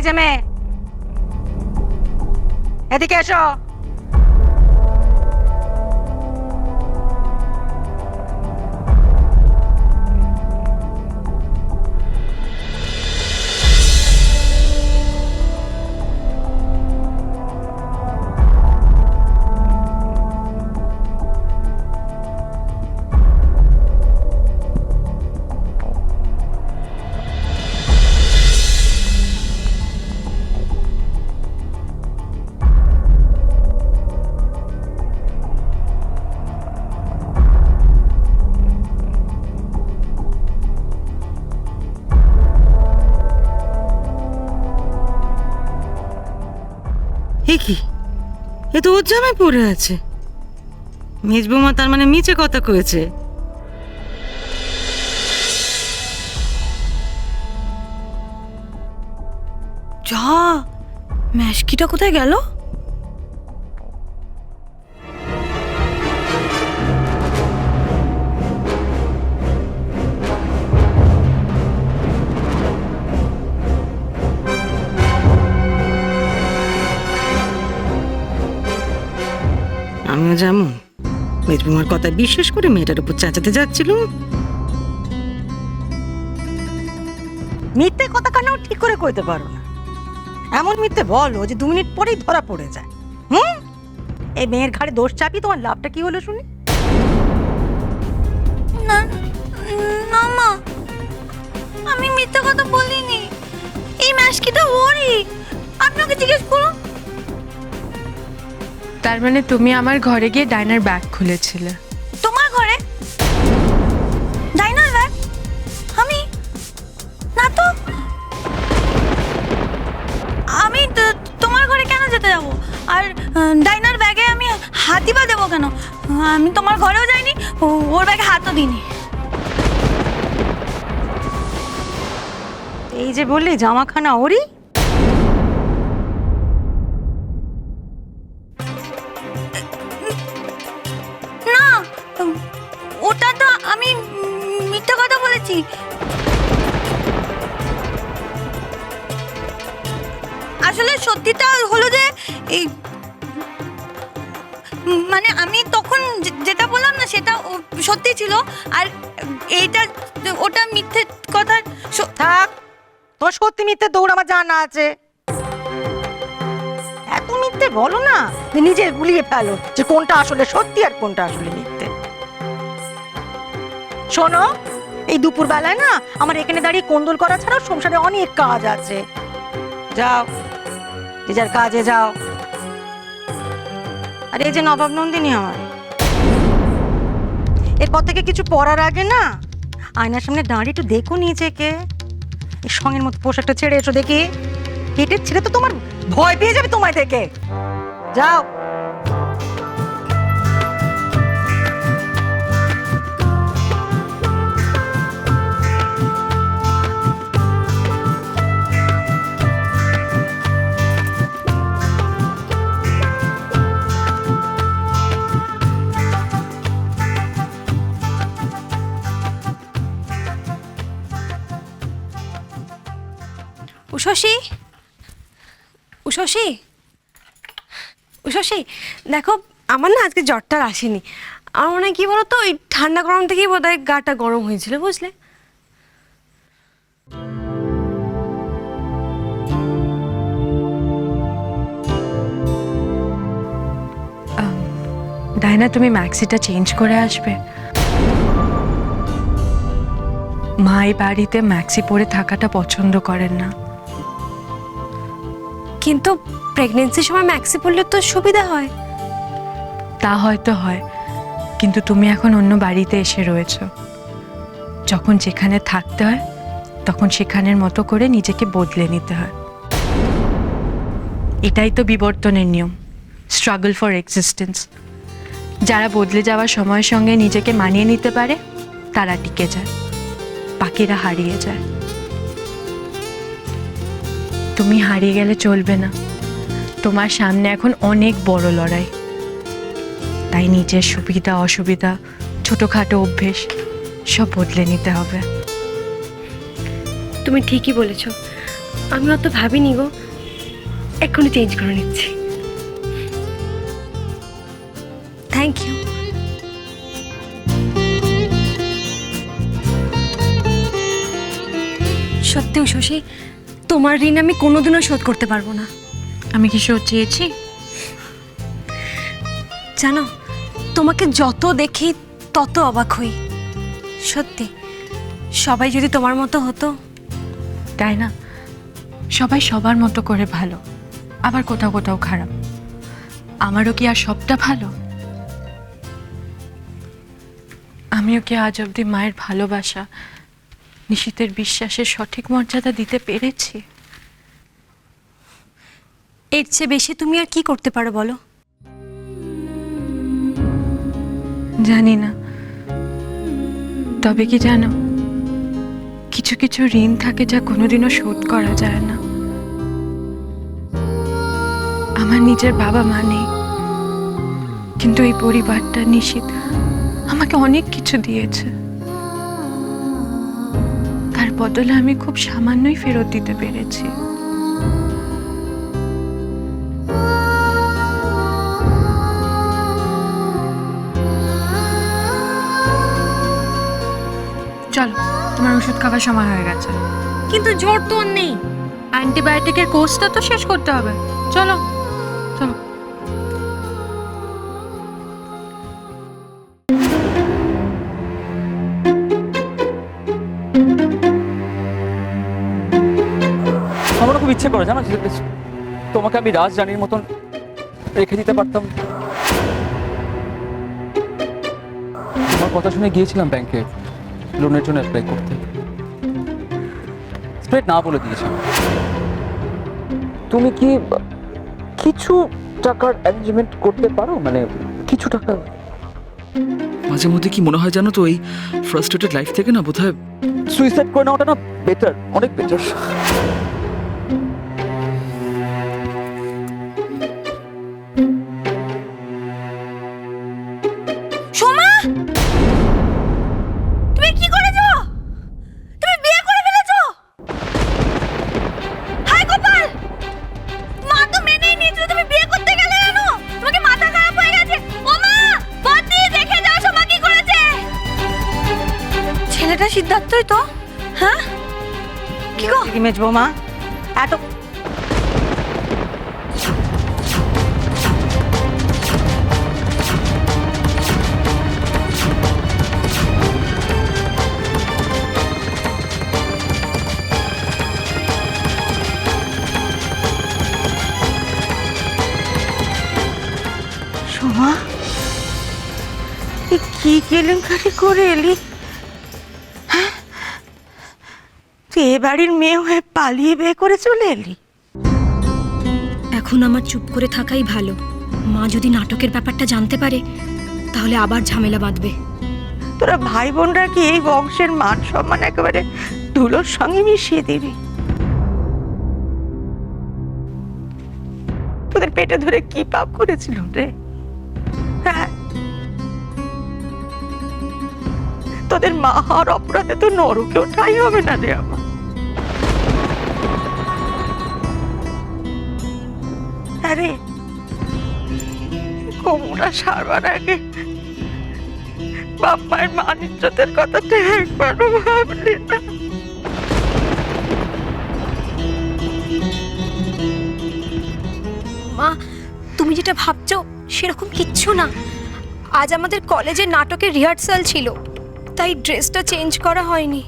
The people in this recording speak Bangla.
এই যে মেয়ে, এদিকে এসো। এ কি, এ তো ওর জামাই পড়ে আছে। মেজ বৌমা তার মানে মিছে কথা কয়েছে। যা, ম্যাশকিটা কোথায় গেল? আমিও যেমন মেজ বৌমার কথা বিশ্বাস করে মেয়েটার উপর চেঁচাতে যাচ্ছিল। মিথ্যে কথা কেন ঠিক করে কইতে পারো না? এমন মিথ্যে বলো যে 2 মিনিট পরেই ধরা পড়ে যায়। এই মেয়ের ঘাড়ে দোষ চাপি তোমার লাভটা কি হলো শুনি? না না মা, আমি মিথ্যা কথা বলিনি। এই ম্যাশকিটা ওরই, আপনি ওকে জিজ্ঞেস করুন। তার মানে তুমি আমার ঘরে গিয়ে ডাইনার ব্যাগ খুলেছিলে? তোমার ঘরে ডাইনার ব্যাগ? আমি না তো, আমি তোমার ঘরে কেন যেতে যাব? আর ডাইনার ব্যাগে আমি হাতই বা দেবো কেন? আমি তোমার ঘরেও যাইনি, ওর ব্যাগে হাতও দিইনি। এই যে বললি জামাখানা ওরই, না, ওটা তো আমি মিথ্যা কথা বলেছি। আসলে সত্যিটা হলো যে এই মানে আমি তখন যেটা বললাম না সেটা সত্যি ছিল, আর এইটা ওটা মিথ্যে কথা। থাক, তোমার সত্যি মিথ্যে দৌড় আমার জানা আছে। এত মিথ্যে বলো না যে নিজে গুলিয়ে ফেলো যে কোনটা আসলে সত্যি আর কোনটা আসলে মিথ্যে। শোনো, এই দুপুর বেলায় না আমার এখানে দাঁড়িয়ে কোন্দল করা ছাড়াও সংসারে অনেক কাজ আছে। যাও, যে যার কাজে যাও। আর এই যে নবাব নন্দিনী আমার, এরপর থেকে কিছু পরার আগে না আয়নার সামনে দাঁড়িয়ে একটু দেখো নিজেকে। এই সঙ্গের মতো পোশাকটা ছেড়ে এসো দেখি। পেটের ছেড়ে তো তোমার ভয় পেয়ে যাবে তোমায় দেখে। যাও। উষসী, উষসী, উষসী, দেখো আমার না আজকে জ্বরটা আসেনি। আমার মনে হয় কি বলতো, ওই ঠান্ডা গরম থেকেই বোধহয় গাটা গরম হয়েছিল, বুঝলে? ডাইনা, তুমি ম্যাক্সিটা চেঞ্জ করে আসবে। মা এই বাড়িতে ম্যাক্সি পরে থাকাটা পছন্দ করেন না। কিন্তু প্রেগনেন্সির সময় ম্যাক্সি পরলে তো সুবিধা হয়। তা হয়তো হয়, কিন্তু তুমি এখন অন্য বাড়িতে এসে রয়েছো। যখন যেখানে থাকতে হয় তখন সেখানের মতো করে নিজেকে বদলে নিতে হয়। এটাই তো বিবর্তনের নিয়ম, স্ট্রাগল ফর এক্সিস্টেন্স। যারা বদলে যাওয়ার সময়ের সঙ্গে নিজেকে মানিয়ে নিতে পারে তারা টিকে যায়, বাকিরা হারিয়ে যায়। তুমি হারিয়ে গেলে চলবে না, তোমার সামনে এখন অনেক বড় লড়াই। তাই নিজের সুবিধা অসুবিধা, ছোটখাটো অভ্যেস সব বদলে নিতে হবে। তুমি ঠিকই বলেছ, আমি অত ভাবিনি গো, এক্ষুনি চেঞ্জ করে নিচ্ছি। Thank you. সত্যিও শশী, তোমার ঋণ আমি কোনোদিনও শোধ করতে পারবো না। আমি কি শোধ চেয়েছি? জানো, তোমাকে যত দেখি তত অবাক হই। সত্যি, সবাই যদি তোমার মতো হতো। তাই না? সবাই সবার মতো করে ভালো, আবার কোথাও কোথাও খারাপ। আমারও কি আর সবটা ভালো? আমিও কি আজ অবধি মায়ের ভালোবাসা, নিশিতের বিশ্বাসের সঠিক মর্যাদা দিতে পেরেছি? এর চেয়ে বেশি তুমি আর কি করতে পারো বলো? জানি না, তবে কি জানো, কিছু কিছু ঋণ থাকে যা কোনোদিনও শোধ করা যায় না। আমার নিজের বাবা মা নেই, কিন্তু এই পরিবারটা, নিশিত আমাকে অনেক কিছু দিয়েছে। তার বদলে আমি খুব সামান্যই ফেরত দিতে পেরেছি। চলো, তোমার ওষুধ খাবার সময় হয়ে গেছে। কিন্তু জ্বর তো আর নেই। অ্যান্টিবায়োটিকের কোর্সটা তো শেষ করতে হবে। চলো চলো। আমারও খুব ইচ্ছে করে জানো, তোমাকে আমি রাজরানীর মতন রেখে দিতে পারতাম। তোমার কথা শুনে গিয়েছিলাম ব্যাংকে লোনের জন্য অ্যাপ্লাই করতে, স্ট্রেট না বলে দিয়েছিলাম। তুমি কি কিছু টাকার অ্যারেঞ্জমেন্ট করতে পারো? মানে কিছু টাকা। মাঝে মধ্যে কি মনে হয় জানো তো, এই ফ্রাস্ট্রেটেড লাইফ থেকে না বোধহয় সুইসাইড করে নেওয়াটা না বেটার, অনেক বেটার। সোমা, তুমি কি করেছো? তুমি বিয়ে করে ফেলেছো? হাই গোপাল, মা তো মেনেই নিয়েছিল, তুমি বিয়ে করতে গেলে কেন? তোমাকে মাথা খারাপ হয়ে গেছে? ও মা, বদ্দি দেখে যাও সোমা কি করেছে। ছেলেটা সিদ্ধার্থই তো। হ্যাঁ, কি গো? মেজ বৌমা, এত সোমা, কি কেলেঙ্কারি করে এলি? হ্যাঁ, তুই এ বাড়ির মেয়ে হয়ে পালিয়ে বিয়ে করে চলে এলি? এখন আমার চুপ করে থাকাই ভালো। মা যদি নাটকের ব্যাপারটা জানতে পারে তাহলে আবার ঝামেলা বাঁধবে। তোরা ভাই বোনরা কি এই বংশের মান সম্মান একেবারে ধুলোর সঙ্গে মিশিয়ে দিবি? তোদের পেটে ধরে কি পাপ করেছিল রে? হ্যাঁ, তোদের মা হওয়ার অপরাধে তো নরকেও ঠাঁই হবে না রে আমার। আরে কোমরা সারবার আগে বাপ মায়ের মান ইজ্জতের কথাটা একবারও ভাবলি না? মা, তুমি যেটা ভাবছো সেরকম কিচ্ছু না। আজ আমাদের কলেজে নাটকের রিহার্সাল ছিল, তাই ড্রেসটা চেঞ্জ করা হয়নি।